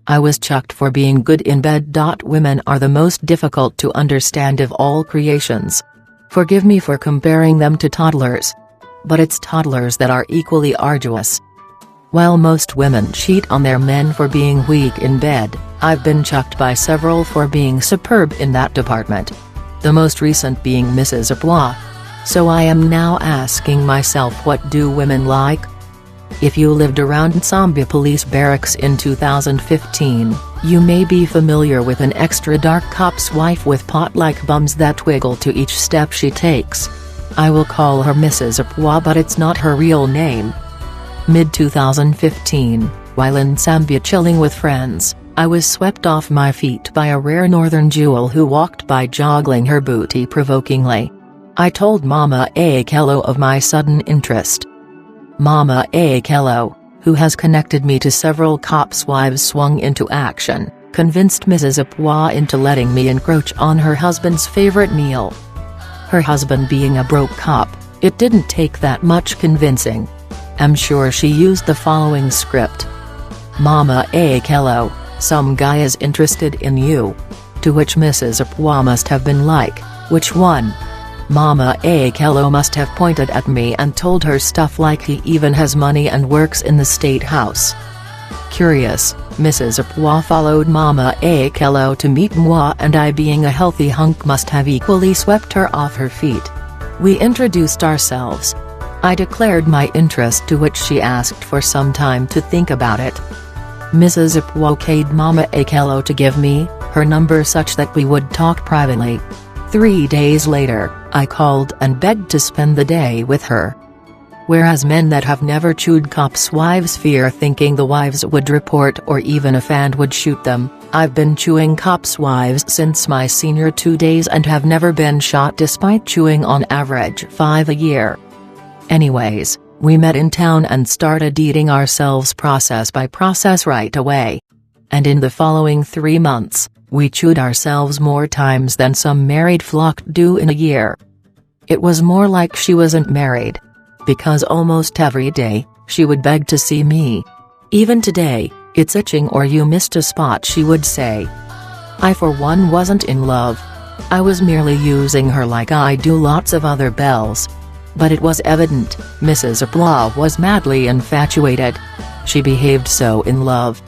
I was chucked for being good in bed. Women are the most difficult to understand of all creations. Forgive me for comparing them to toddlers. But it's toddlers that are equally arduous. While most women cheat on their men for being weak in bed, I've been chucked by several for being superb in that department. The most recent being Mrs. Apua. So I am now asking myself, what do women like? If you lived around Nsambia Police Barracks in 2015, you may be familiar with an extra dark cop's wife with pot-like bums that wiggle to each step she takes. I will call her Mrs. Apua, but it's not her real name. Mid-2015, while in Nsambia chilling with friends, I was swept off my feet by a rare northern jewel who walked by joggling her booty provokingly. I told Mama Akelo of my sudden interest. Mama Akelo, who has connected me to several cops' wives, swung into action, convinced Mrs. Apua into letting me encroach on her husband's favorite meal. Her husband being a broke cop, it didn't take that much convincing. I'm sure she used the following script. Mama Akelo, some guy is interested in you. To which Mrs. Apua must have been like, which one? Mama Akelo must have pointed at me and told her stuff like he even has money and works in the state house. Curious, Mrs. Apua followed Mama Akelo to meet moi, and I, being a healthy hunk, must have equally swept her off her feet. We introduced ourselves. I declared my interest, to which she asked for some time to think about it. Mrs. Apua okayed Mama Akelo to give me her number such that we would talk privately. 3 days later, I called and begged to spend the day with her. Whereas men that have never chewed cops' wives fear thinking the wives would report or even a fan would shoot them, I've been chewing cops' wives since my senior 2 days and have never been shot despite chewing on average 5 a year. Anyways, we met in town and started eating ourselves process by process right away. And in the following 3 months, we chewed ourselves more times than some married flock do in a year. It was more like she wasn't married. Because almost every day, she would beg to see me. Even today, it's itching or you missed a spot, she would say. I for one wasn't in love. I was merely using her like I do lots of other belles. But it was evident, Mrs. Apua was madly infatuated. She behaved so in love.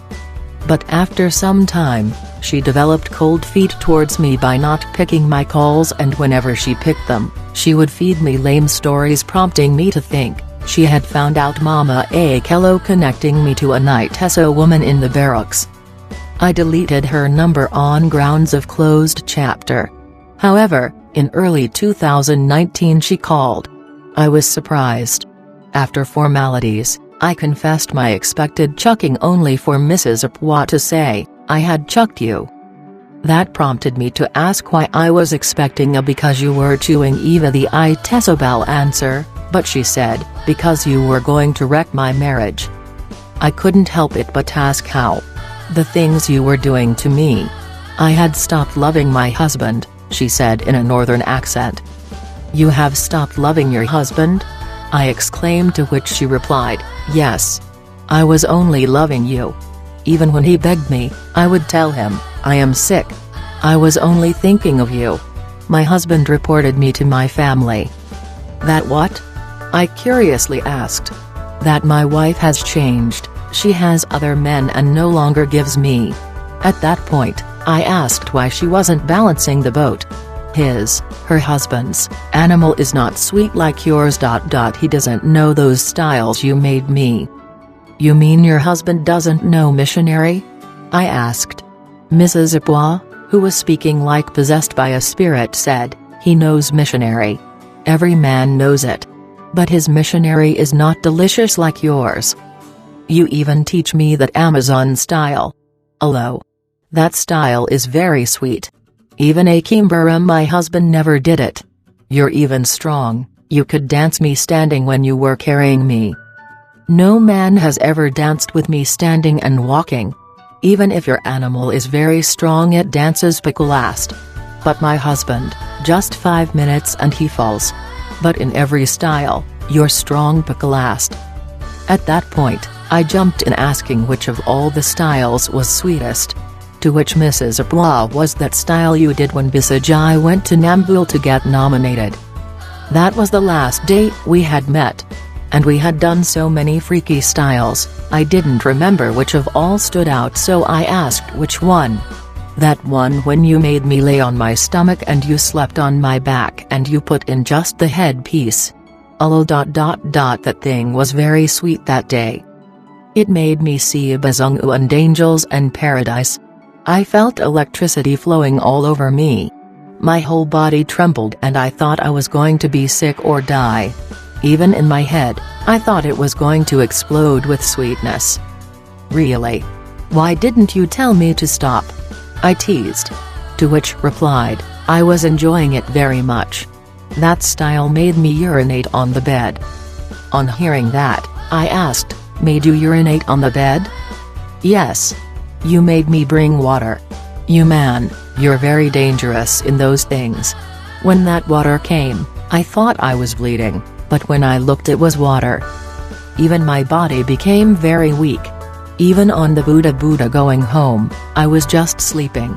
But after some time, she developed cold feet towards me by not picking my calls, and whenever she picked them, she would feed me lame stories, prompting me to think she had found out Mama Akelo, connecting me to a Niteso woman in the barracks. I deleted her number on grounds of closed chapter. However, in early 2019 she called. I was surprised. After formalities, I confessed my expected chucking, only for Mrs. Apua to say, I had chucked you. That prompted me to ask why I was expecting a because you were chewing Eva the Itesobel answer, but she said, because you were going to wreck my marriage. I couldn't help it but ask how. The things you were doing to me. I had stopped loving my husband, she said in a northern accent. You have stopped loving your husband? I exclaimed, to which she replied, yes. I was only loving you. Even when he begged me, I would tell him, I am sick. I was only thinking of you. My husband reported me to my family. That what? I curiously asked. That my wife has changed, she has other men and no longer gives me. At that point, I asked why she wasn't balancing the boat. Her husband's, animal is not sweet like yours. He doesn't know those styles you made me. You mean your husband doesn't know missionary? I asked. Mrs. Apua, who was speaking like possessed by a spirit, said, he knows missionary. Every man knows it. But his missionary is not delicious like yours. You even teach me that Amazon style. Hello. That style is very sweet. Even a Kimbara, my husband, never did it. You're even strong, you could dance me standing when you were carrying me. No man has ever danced with me standing and walking. Even if your animal is very strong, it dances picolast. But my husband, just 5 minutes and he falls. But in every style, you're strong picolast. At that point, I jumped in asking which of all the styles was sweetest. To which Mrs. Apua was that style you did when Bisajai went to Nambul to get nominated. That was the last date we had met. And we had done so many freaky styles, I didn't remember which of all stood out, so I asked which one. That one when you made me lay on my stomach and you slept on my back and you put in just the headpiece. That thing was very sweet that day. It made me see Bazungu and angels and paradise. I felt electricity flowing all over me. My whole body trembled and I thought I was going to be sick or die. Even in my head, I thought it was going to explode with sweetness. Really? Why didn't you tell me to stop? I teased. To which replied, I was enjoying it very much. That style made me urinate on the bed. On hearing that, I asked, made you urinate on the bed? Yes. You made me bring water. You man, you're very dangerous in those things. When that water came, I thought I was bleeding, but when I looked it was water. Even my body became very weak. Even on the Buddha going home, I was just sleeping.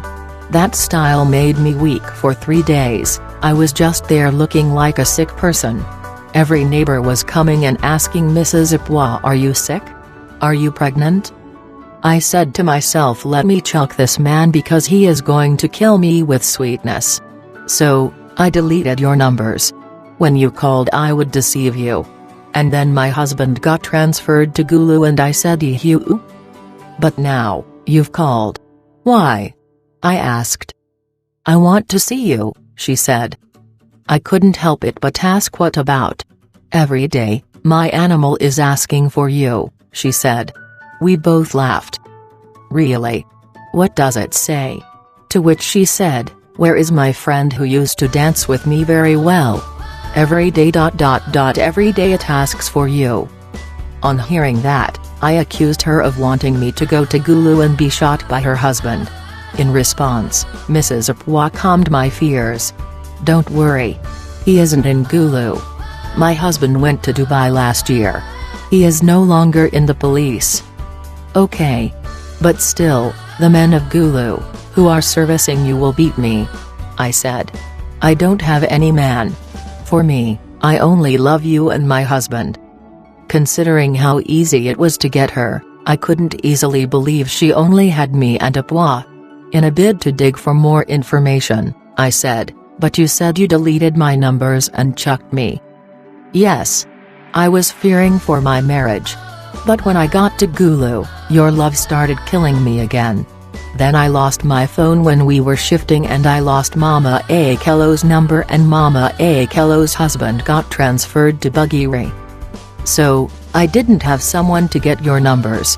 That style made me weak for 3 days, I was just there looking like a sick person. Every neighbor was coming and asking Mrs. Apua, are you sick? Are you pregnant? I said to myself, let me chuck this man because he is going to kill me with sweetness. So, I deleted your numbers. When you called I would deceive you. And then my husband got transferred to Gulu and I said you. But now, you've called. Why? I asked. I want to see you, she said. I couldn't help it but ask what about. Every day, my animal is asking for you, she said. We both laughed. Really? What does it say? To which she said, where is my friend who used to dance with me very well? Every day. Every day it asks for you. On hearing that, I accused her of wanting me to go to Gulu and be shot by her husband. In response, Mrs. Apua calmed my fears. Don't worry. He isn't in Gulu. My husband went to Dubai last year. He is no longer in the police. Okay. But still, the men of Gulu, who are servicing you will beat me. I said. I don't have any man. For me, I only love you and my husband. Considering how easy it was to get her, I couldn't easily believe she only had me and Apua. In a bid to dig for more information, I said, but you said you deleted my numbers and chucked me. Yes. I was fearing for my marriage. But when I got to Gulu, your love started killing me again. Then I lost my phone when we were shifting and I lost Mama Akelo's number and Mama Akelo's husband got transferred to Bugiri. So, I didn't have someone to get your numbers.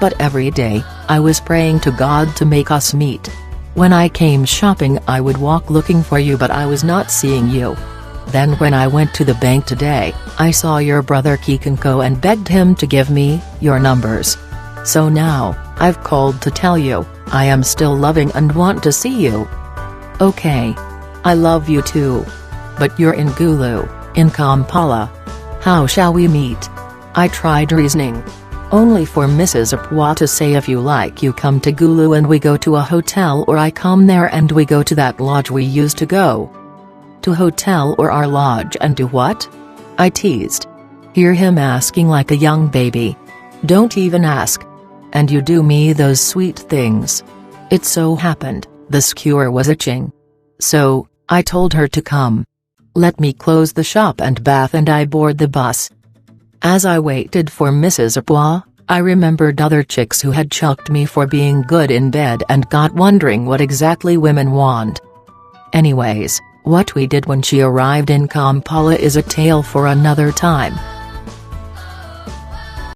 But every day, I was praying to God to make us meet. When I came shopping I would walk looking for you but I was not seeing you. Then when I went to the bank today, I saw your brother Kikanko and begged him to give me your numbers. So now, I've called to tell you, I am still loving and want to see you. Okay. I love you too. But you're in Gulu, in Kampala. How shall we meet? I tried reasoning. Only for Mrs. Apua to say if you like you come to Gulu and we go to a hotel or I come there and we go to that lodge we used to go. To hotel or our lodge and do what? I teased. Hear him asking like a young baby. Don't even ask. And you do me those sweet things. It so happened, the skewer was itching. So, I told her to come. Let me close the shop and bath and I board the bus. As I waited for Mrs. Apua, I remembered other chicks who had chucked me for being good in bed and got wondering what exactly women want. Anyways, what we did when she arrived in Kampala is a tale for another time.